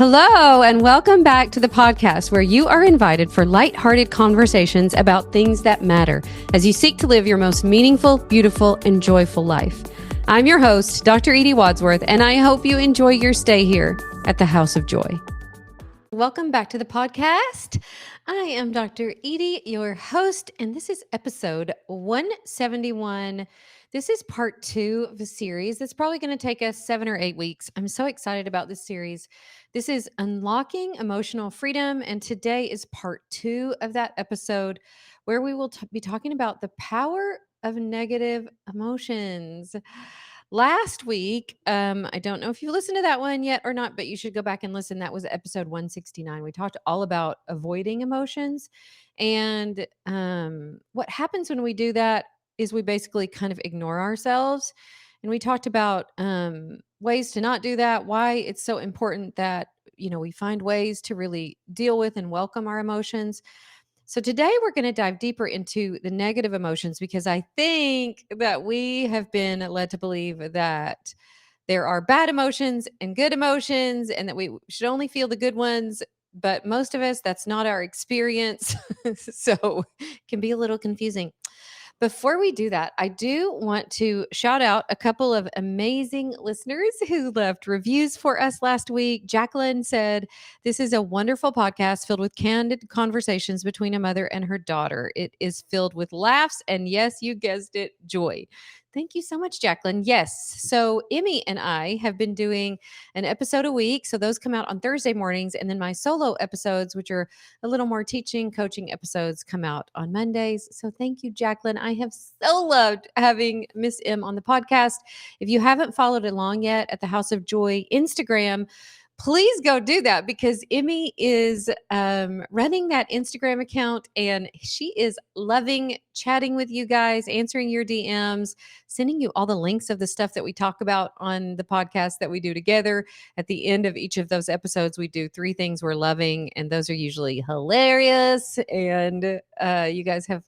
Hello, and welcome back to the podcast where you are invited for lighthearted conversations about things that matter as you seek to live your most meaningful, beautiful, and joyful life. I'm your host, Dr. Edie Wadsworth, and I hope you enjoy your stay here at the House of Joy. Welcome back to the podcast. I am Dr. Edie, your host, and this is episode 171. This is part 2 of a series that's probably going to take us 7 or 8 weeks. I'm so excited about this series. This is Unlocking Emotional Freedom, and today is part 2 of that episode where we will be talking about the power of negative emotions. Last week, I don't know if you listened to that one yet or not, but you should go back and listen. That was episode 169. We talked all about avoiding emotions. And what happens when we do that is we basically kind of ignore ourselves. And we talked about ways to not do that, why it's so important that, we find ways to really deal with and welcome our emotions. So today we're going to dive deeper into the negative emotions because I think that we have been led to believe that there are bad emotions and good emotions and that we should only feel the good ones. But most of us, that's not our experience. So it can be a little confusing. Before we do that, I do want to shout out a couple of amazing listeners who left reviews for us last week. Jacqueline said, "This is a wonderful podcast filled with candid conversations between a mother and her daughter. It is filled with laughs and, yes, you guessed it, joy." Thank you so much, Jacqueline. Yes. So Emmy and I have been doing an episode a week. So those come out on Thursday mornings. And then my solo episodes, which are a little more teaching, coaching episodes, come out on Mondays. So thank you, Jacqueline. I have so loved having Miss M on the podcast. If you haven't followed along yet at the House of Joy Instagram, please go do that because Emmy is running that Instagram account and she is loving chatting with you guys, answering your DMs, sending you all the links of the stuff that we talk about on the podcast that we do together. At the end of each of those episodes, we do 3 things we're loving, and those are usually hilarious. And you guys have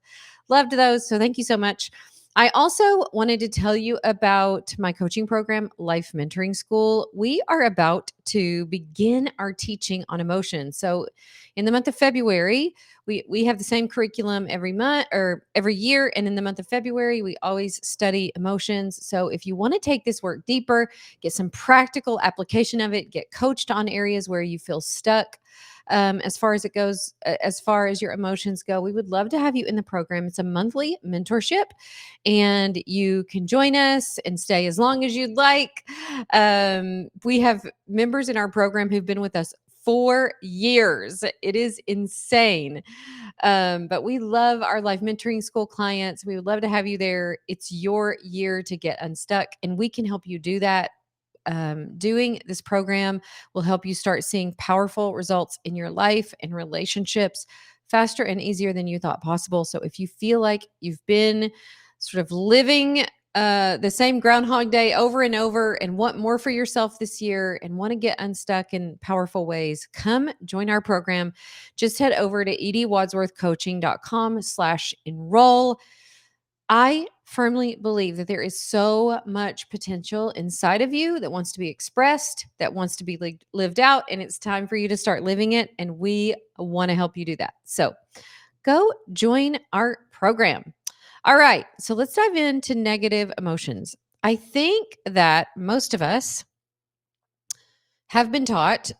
loved those. So thank you so much. I also wanted to tell you about my coaching program, Life Mentoring School. We are about to begin our teaching on emotions. So in the month of February, we have the same curriculum every month or every year. And in the month of February, we always study emotions. So if you want to take this work deeper, get some practical application of it, get coached on areas where you feel stuck, as far as it goes, as far as your emotions go, we would love to have you in the program. It's a monthly mentorship and you can join us and stay as long as you'd like. We have members in our program who've been with us 4 years. It is insane. But we love our Life Mentoring School clients. We would love to have you there. It's your year to get unstuck, and we can help you do that. Doing this program will help you start seeing powerful results in your life and relationships faster and easier than you thought possible. So if you feel like you've been sort of living the same Groundhog Day over and over and want more for yourself this year and want to get unstuck in powerful ways, come join our program. Just head over to ediewadsworthcoaching.com/enroll. I firmly believe that there is so much potential inside of you that wants to be expressed, that wants to be lived out, and it's time for you to start living it. And we want to help you do that. So go join our program. All right. So let's dive into negative emotions. I think that most of us have been taught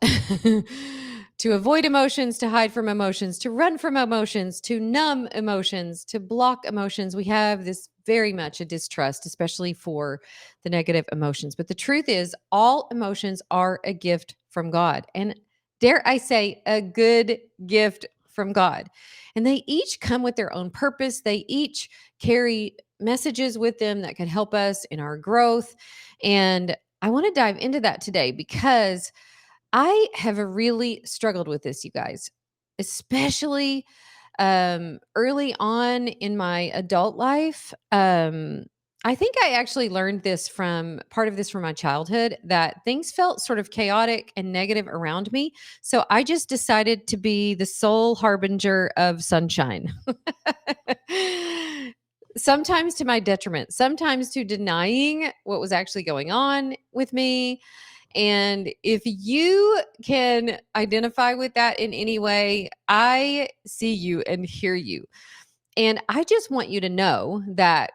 to avoid emotions, to hide from emotions, to run from emotions, to numb emotions, to block emotions. We have this very much a distrust, especially for the negative emotions. But the truth is, all emotions are a gift from God. And dare I say, a good gift from God. And they each come with their own purpose. They each carry messages with them that could help us in our growth. And I want to dive into that today because I have really struggled with this, you guys, especially early on in my adult life. I think I actually learned this from part of this from my childhood that things felt sort of chaotic and negative around me. So I just decided to be the sole harbinger of sunshine. Sometimes to my detriment, sometimes to denying what was actually going on with me. And if you can identify with that in any way, I see you and hear you. And I just want you to know that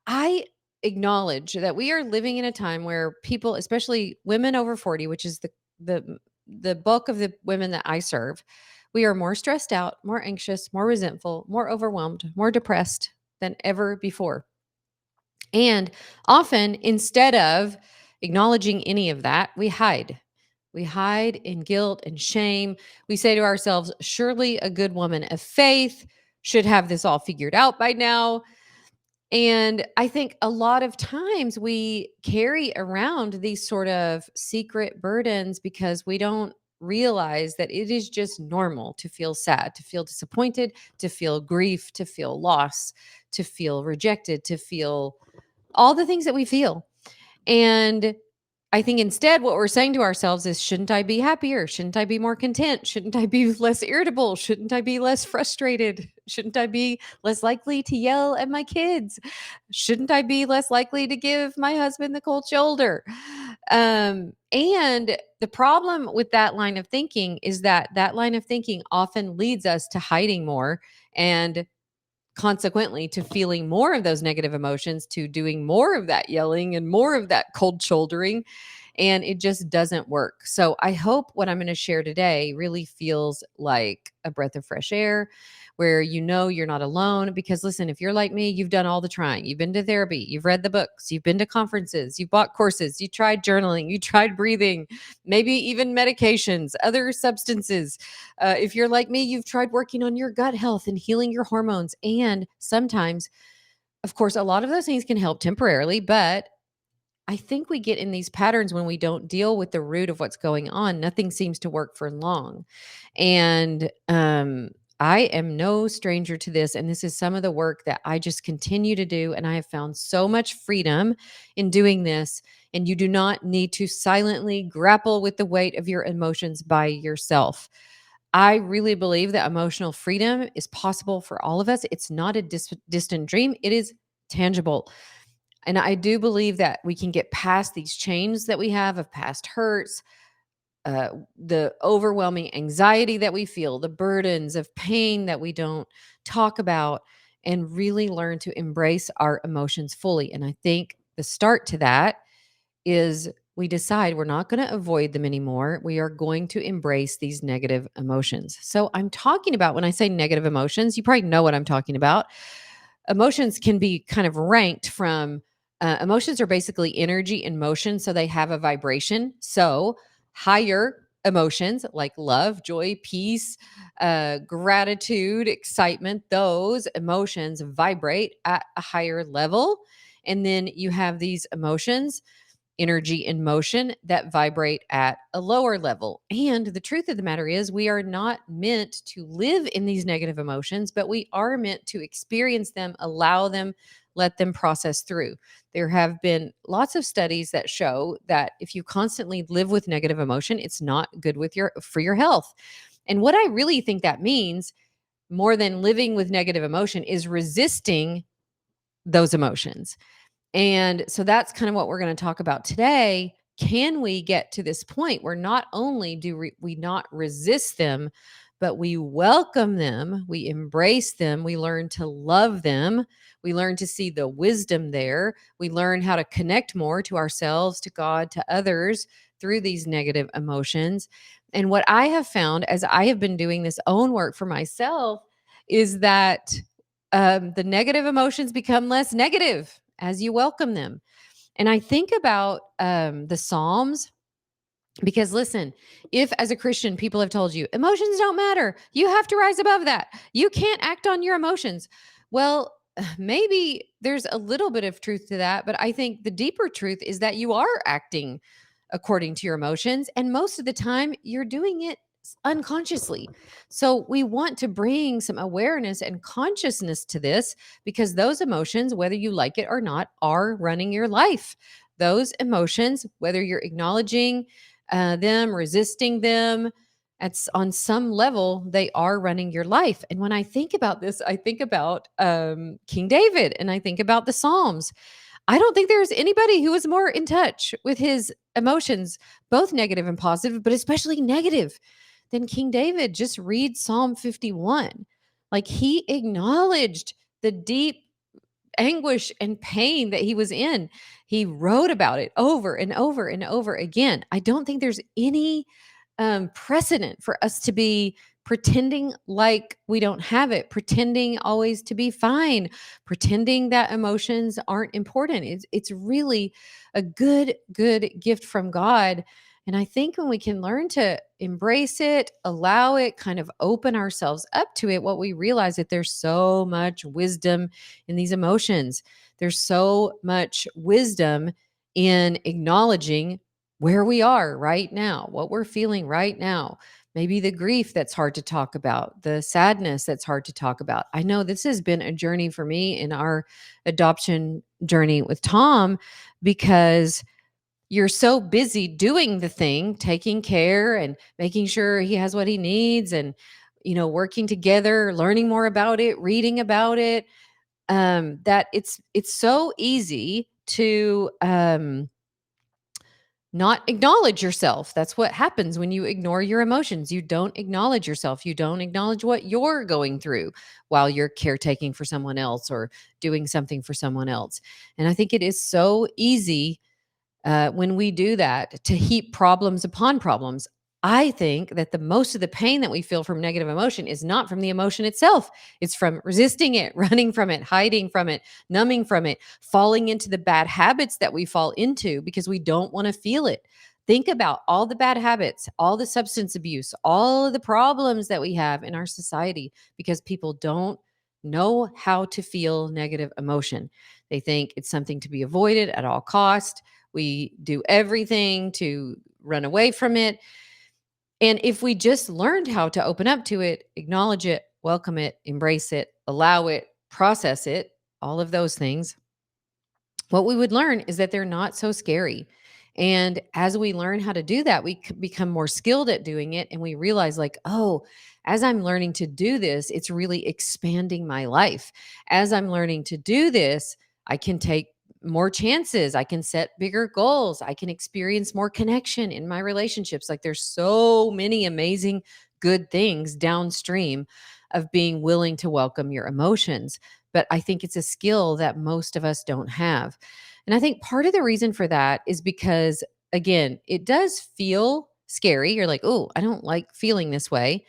I acknowledge that we are living in a time where people, especially women over 40, which is the bulk of the women that I serve, we are more stressed out, more anxious, more resentful, more overwhelmed, more depressed than ever before. And often, instead of acknowledging any of that, we hide. We hide in guilt and shame. We say to ourselves, surely a good woman of faith should have this all figured out by now. And I think a lot of times we carry around these sort of secret burdens because we don't realize that it is just normal to feel sad, to feel disappointed, to feel grief, to feel loss, to feel rejected, to feel all the things that we feel. And I think instead, what we're saying to ourselves is, shouldn't I be happier? Shouldn't I be more content? Shouldn't I be less irritable? Shouldn't I be less frustrated? Shouldn't I be less likely to yell at my kids? Shouldn't I be less likely to give my husband the cold shoulder? And the problem with that line of thinking is that that line of thinking often leads us to hiding more and consequently to feeling more of those negative emotions, to doing more of that yelling and more of that cold shouldering, and it just doesn't work. So I hope what I'm going to share today really feels like a breath of fresh air, where you know you're not alone. Because listen, if you're like me, you've done all the trying. You've been to therapy, you've read the books, you've been to conferences, you've bought courses, you tried journaling, you tried breathing, maybe even medications, other substances. If you're like me, you've tried working on your gut health and healing your hormones. And sometimes, of course, a lot of those things can help temporarily, but I think we get in these patterns when we don't deal with the root of what's going on. Nothing seems to work for long. And I am no stranger to this. And this is some of the work that I just continue to do. And I have found so much freedom in doing this. And you do not need to silently grapple with the weight of your emotions by yourself. I really believe that emotional freedom is possible for all of us. It's not a distant dream, it is tangible. And I do believe that we can get past these chains that we have of past hurts, the overwhelming anxiety that we feel, the burdens of pain that we don't talk about, and really learn to embrace our emotions fully. And I think the start to that is we decide we're not going to avoid them anymore. We are going to embrace these negative emotions. So I'm talking about, when I say negative emotions, you probably know what I'm talking about. Emotions can be kind of ranked from emotions are basically energy in motion. So they have a vibration. So higher emotions like love, joy, peace, gratitude, excitement, those emotions vibrate at a higher level. And then you have these emotions, energy in motion, that vibrate at a lower level. And the truth of the matter is, we are not meant to live in these negative emotions, but we are meant to experience them, allow them, let them process through. There have been lots of studies that show that if you constantly live with negative emotion, it's not good with for your health. And what I really think that means, more than living with negative emotion, is resisting those emotions. And so that's kind of what we're going to talk about today. Can we get to this point where not only do we not resist them, but we welcome them, we embrace them, we learn to love them, we learn to see the wisdom there, we learn how to connect more to ourselves, to God, to others through these negative emotions. And what I have found as I have been doing this own work for myself is that the negative emotions become less negative as you welcome them. And I think about the Psalms, because listen, if as a Christian, people have told you emotions don't matter, you have to rise above that, you can't act on your emotions. Well, maybe there's a little bit of truth to that, but I think the deeper truth is that you are acting according to your emotions. And most of the time, you're doing it unconsciously. So we want to bring some awareness and consciousness to this, because those emotions, whether you like it or not, are running your life. Those emotions, whether you're acknowledging them, resisting them, on some level, they are running your life. And when I think about this, I think about King David and I think about the Psalms. I don't think there's anybody who is more in touch with his emotions, both negative and positive, but especially negative, than King David. Just read Psalm 51. Like, he acknowledged the deep anguish and pain that he was in. He wrote about it over and over and over again. I don't think there's any precedent for us to be pretending like we don't have it, pretending always to be fine, pretending that emotions aren't important. It's really a good gift from God. And I think when we can learn to embrace it, allow it, kind of open ourselves up to it, what we realize that there's so much wisdom in these emotions. There's so much wisdom in acknowledging where we are right now, what we're feeling right now. Maybe the grief that's hard to talk about, the sadness that's hard to talk about. I know this has been a journey for me in our adoption journey with Tom, because you're so busy doing the thing, taking care and making sure he has what he needs, and working together, learning more about it, reading about it, that it's so easy to not acknowledge yourself. That's what happens when you ignore your emotions. You don't acknowledge yourself. You don't acknowledge what you're going through while you're caretaking for someone else or doing something for someone else. And I think it is so easy, when we do that, to heap problems upon problems. I think that the most of the pain that we feel from negative emotion is not from the emotion itself. It's from resisting it, running from it, hiding from it, numbing from it, falling into the bad habits that we fall into because we don't want to feel it. Think about all the bad habits, all the substance abuse, all of the problems that we have in our society because people don't know how to feel negative emotion. They think it's something to be avoided at all cost. We do everything to run away from it. And if we just learned how to open up to it, acknowledge it, welcome it, embrace it, allow it, process it, all of those things, what we would learn is that they're not so scary. And as we learn how to do that, we become more skilled at doing it. And we realize, like, oh, as I'm learning to do this, it's really expanding my life. As I'm learning to do this, I can take more chances. I can set bigger goals. I can experience more connection in my relationships. Like, there's so many amazing good things downstream of being willing to welcome your emotions. But I think it's a skill that most of us don't have. And I think part of the reason for that is because, again, it does feel scary. You're like, oh, I don't like feeling this way.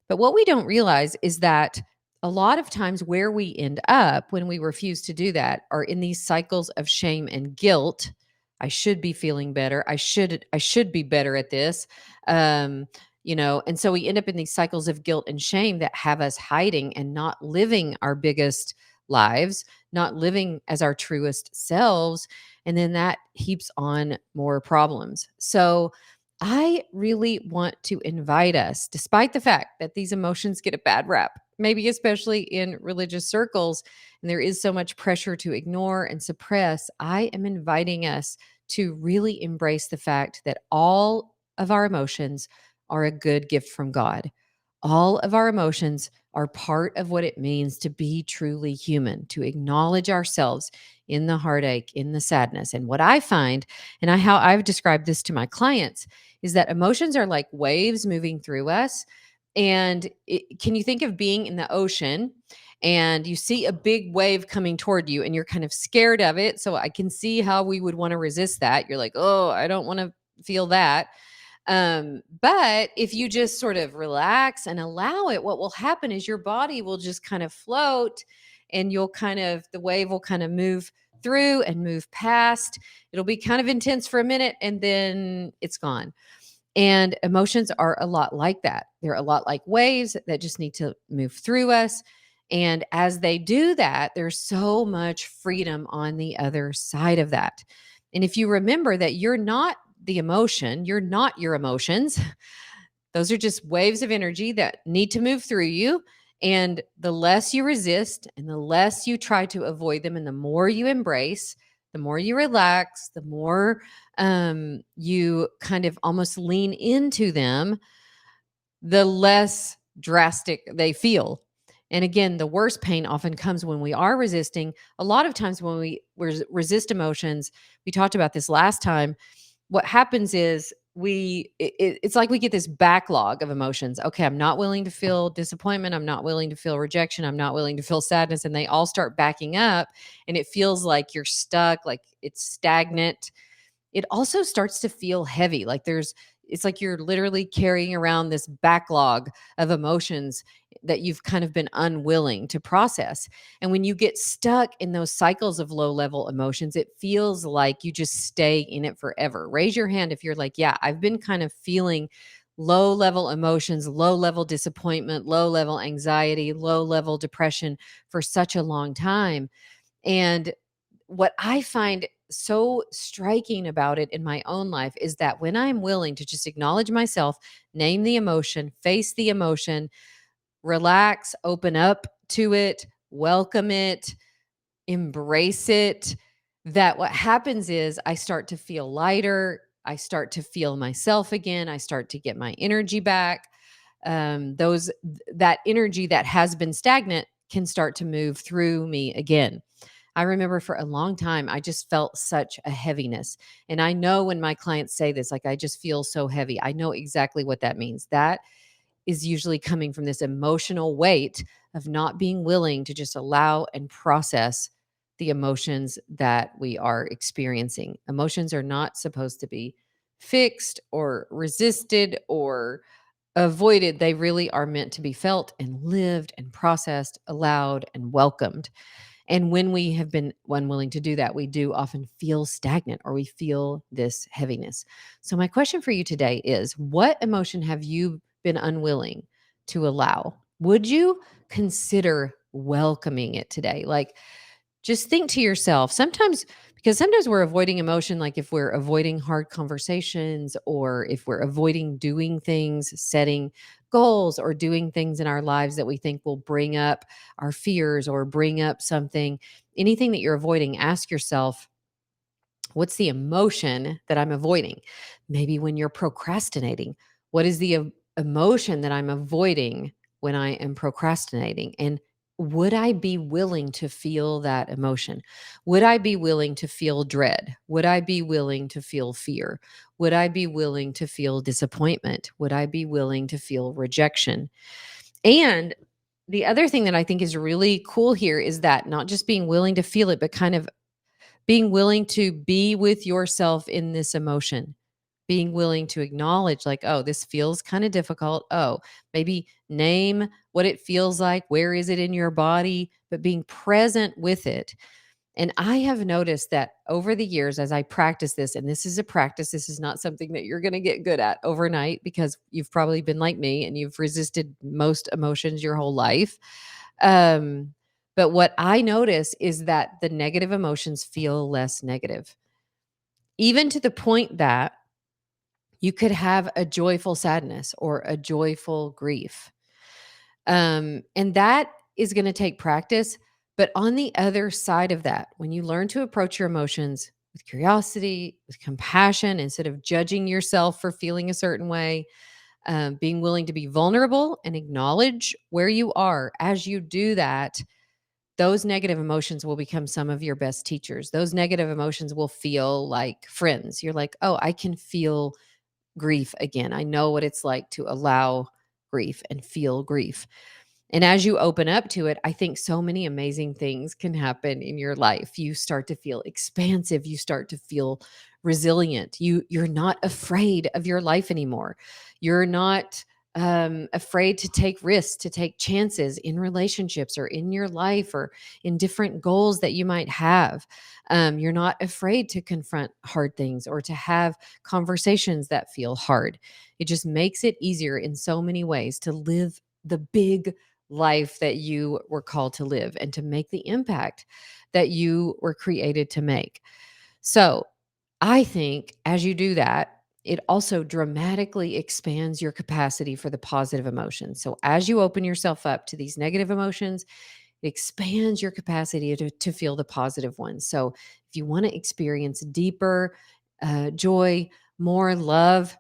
But what we don't realize is that a lot of times where we end up when we refuse to do that are in these cycles of shame and guilt. I should be feeling better. I should be better at this. And so we end up in these cycles of guilt and shame that have us hiding and not living our biggest lives, not living as our truest selves. And then that heaps on more problems. So I really want to invite us, despite the fact that these emotions get a bad rap, maybe especially in religious circles, and there is so much pressure to ignore and suppress. I am inviting us to really embrace the fact that all of our emotions are a good gift from God. All of our emotions are part of what it means to be truly human, to acknowledge ourselves in the heartache, in the sadness. And what I find, and how I've described this to my clients, is that emotions are like waves moving through us. And can you think of being in the ocean and you see a big wave coming toward you and you're kind of scared of it? So I can see how we would want to resist that. You're like, oh, I don't want to feel that. But if you just sort of relax and allow it, what will happen is your body will just kind of float, and the wave will kind of move through and move past. It'll be kind of intense for a minute and then it's gone. And emotions are a lot like that. They're a lot like waves that just need to move through us. And as they do that, there's so much freedom on the other side of that. And if you remember that you're not the emotion, you're not your emotions. Those are just waves of energy that need to move through you. And the less you resist and the less you try to avoid them, and the more you embrace, the more you relax, the more you kind of almost lean into them, the less drastic they feel. And again, the worst pain often comes when we are resisting. A lot of times when we resist emotions, we talked about this last time, what happens is it's like we get this backlog of emotions. Okay, I'm not willing to feel disappointment, I'm not willing to feel rejection, I'm not willing to feel sadness, and they all start backing up, and it feels like you're stuck, like it's stagnant. It also starts to feel heavy, like it's like you're literally carrying around this backlog of emotions that you've kind of been unwilling to process. And when you get stuck in those cycles of low level emotions, it feels like you just stay in it forever. Raise your hand if you're like, yeah, I've been kind of feeling low level emotions, low level disappointment, low level anxiety, low level depression for such a long time. And what I find so striking about it in my own life is that when I'm willing to just acknowledge myself, name the emotion, face the emotion, relax, open up to it, welcome it, embrace it, that what happens is I start to feel lighter. I start to feel myself again. I start to get my energy back. That energy that has been stagnant can start to move through me again. I remember for a long time, I just felt such a heaviness. And I know when my clients say this, like, I just feel so heavy, I know exactly what that means. That is usually coming from this emotional weight of not being willing to just allow and process the emotions that we are experiencing. Emotions are not supposed to be fixed or resisted or avoided. They really are meant to be felt and lived and processed, allowed and welcomed. And when we have been unwilling to do that, we do often feel stagnant or we feel this heaviness. So, my question for you today is, what emotion have you been unwilling to allow? Would you consider welcoming it today? Like, just think to yourself sometimes, because sometimes we're avoiding emotion, like if we're avoiding hard conversations or if we're avoiding doing things, setting goals or doing things in our lives that we think will bring up our fears or bring up something, anything that you're avoiding, ask yourself, what's the emotion that I'm avoiding? Maybe when you're procrastinating, what is the emotion that I'm avoiding when I am procrastinating? And would I be willing to feel that emotion? Would I be willing to feel dread? Would I be willing to feel fear? Would I be willing to feel disappointment? Would I be willing to feel rejection? And the other thing that I think is really cool here is that not just being willing to feel it, but kind of being willing to be with yourself in this emotion, being willing to acknowledge, like, oh, this feels kind of difficult. Oh, maybe name what it feels like. Where is it in your body? But being present with it. And I have noticed that over the years, as I practice this, and this is a practice, this is not something that you're going to get good at overnight because you've probably been like me and you've resisted most emotions your whole life. Um, but what I notice is that the negative emotions feel less negative, even to the point that you could have a joyful sadness or a joyful grief. And that is going to take practice. But on the other side of that, when you learn to approach your emotions with curiosity, with compassion, instead of judging yourself for feeling a certain way, being willing to be vulnerable and acknowledge where you are, as you do that, those negative emotions will become some of your best teachers. Those negative emotions will feel like friends. You're like, oh, I can feel grief again. I know what it's like to allow grief and feel grief. And as you open up to it, I think so many amazing things can happen in your life. You start to feel expansive, you start to feel resilient. You're not afraid of your life anymore. You're not afraid to take risks, to take chances in relationships or in your life or in different goals that you might have. You're not afraid to confront hard things or to have conversations that feel hard. It just makes it easier in so many ways to live the big life that you were called to live and to make the impact that you were created to make. So, I think as you do that, it also dramatically expands your capacity for the positive emotions. So, as you open yourself up to these negative emotions, it expands your capacity to feel the positive ones. So, if you want to experience deeper joy, more love,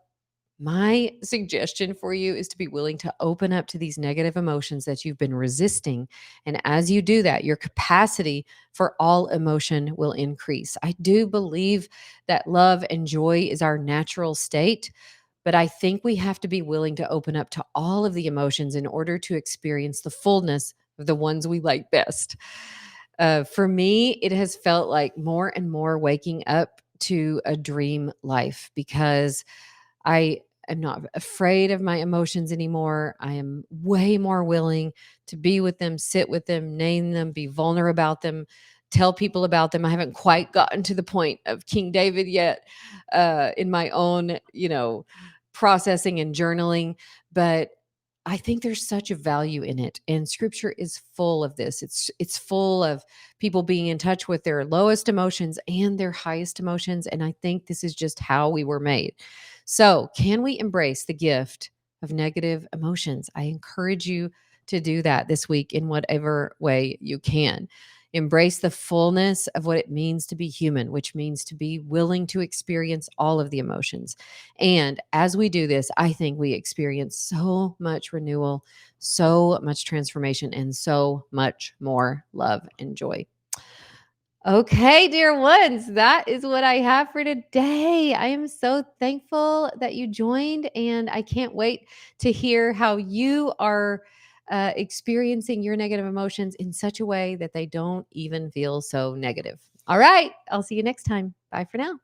My suggestion for you is to be willing to open up to these negative emotions that you've been resisting. And as you do that, your capacity for all emotion will increase. I do believe that love and joy is our natural state, but I think we have to be willing to open up to all of the emotions in order to experience the fullness of the ones we like best. For me, it has felt like more and more waking up to a dream life because I am not afraid of my emotions anymore. I am way more willing to be with them, sit with them, name them, be vulnerable about them, tell people about them. I haven't quite gotten to the point of King David yet in my own, processing and journaling, but I think there's such a value in it, and scripture is full of this. It's full of people being in touch with their lowest emotions and their highest emotions, and I think this is just how we were made. So, can we embrace the gift of negative emotions? I encourage you to do that this week in whatever way you can. Embrace the fullness of what it means to be human, which means to be willing to experience all of the emotions. And as we do this, I think we experience so much renewal, so much transformation, and so much more love and joy. Okay, dear ones, that is what I have for today. I am so thankful that you joined, and I can't wait to hear how you are experiencing your negative emotions in such a way that they don't even feel so negative. All right, I'll see you next time. Bye for now.